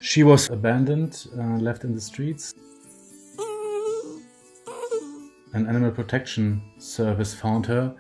She was abandoned, left in the streets. An animal protection service found her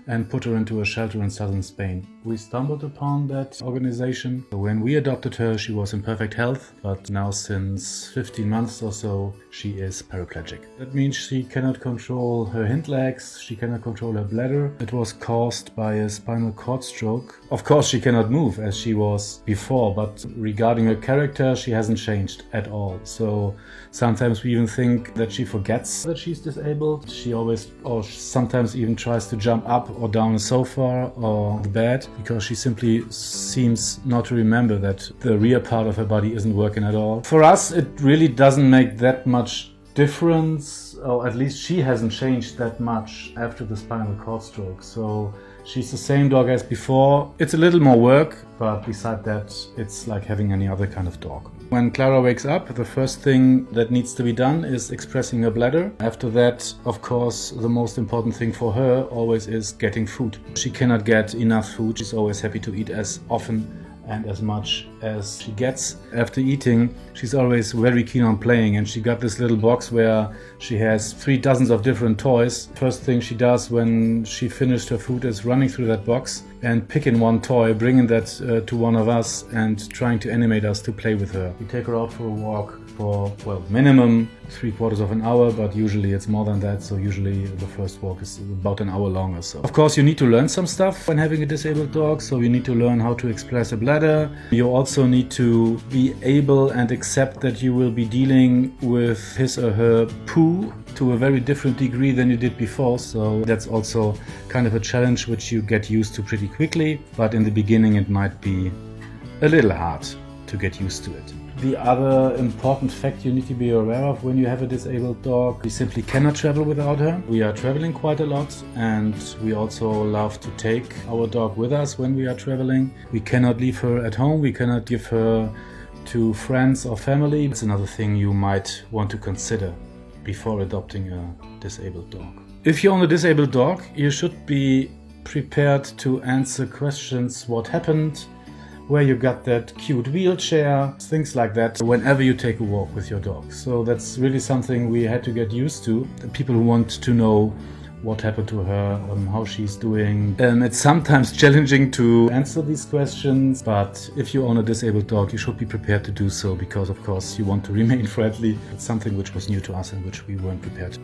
and put her into a shelter in southern Spain. We stumbled upon that organization. When we adopted her, she was in perfect health, but now since 15 months or so, she is paraplegic. That means she cannot control her hind legs, she cannot control her bladder. It was caused by a spinal cord stroke. Of course, she cannot move as she was before, but regarding her character, she hasn't changed at all. So sometimes we even think that she forgets that she's disabled. She always, or sometimes even tries to jump up or down a sofa or the bed because she simply seems not to remember that the rear part of her body isn't working at all. For us, it really doesn't make that much difference, or at least she hasn't changed that much after the spinal cord stroke. So she's the same dog as before. It's a little more work, but beside that, it's like having any other kind of dog. When Klara wakes up, the first thing that needs to be done is expressing her bladder. After that, of course, the most important thing for her always is getting food. She cannot get enough food. She's always happy to eat as often and as much as she gets. After eating, she's always very keen on playing, and she got this little box where she has 3 dozens of different toys. First thing she does when she finished her food is running through that box and picking one toy, bringing that to one of us and trying to animate us to play with her. We take her out for a walk for, well, minimum 3/4 of an hour, but usually it's more than that, so usually the first walk is about an hour long or so. Of course, you need to learn some stuff when having a disabled dog, so you need to learn how to express a bladder. You also need to be able and accept that you will be dealing with his or her poo to a very different degree than you did before, so that's also kind of a challenge which you get used to pretty quickly, but in the beginning it might be a little hard to get used to it. The other important fact you need to be aware of when you have a disabled dog, we simply cannot travel without her. We are traveling quite a lot, and we also love to take our dog with us when we are traveling. We cannot leave her at home, we cannot give her to friends or family. It's another thing you might want to consider before adopting a disabled dog. If you own a disabled dog, you should be prepared to answer questions: what happened, where you got that cute wheelchair, things like that, whenever you take a walk with your dog. So that's really something we had to get used to. The people who want to know what happened to her, how she's doing. It's sometimes challenging to answer these questions, but if you own a disabled dog, you should be prepared to do so because, of course, you want to remain friendly. It's something which was new to us and which we weren't prepared.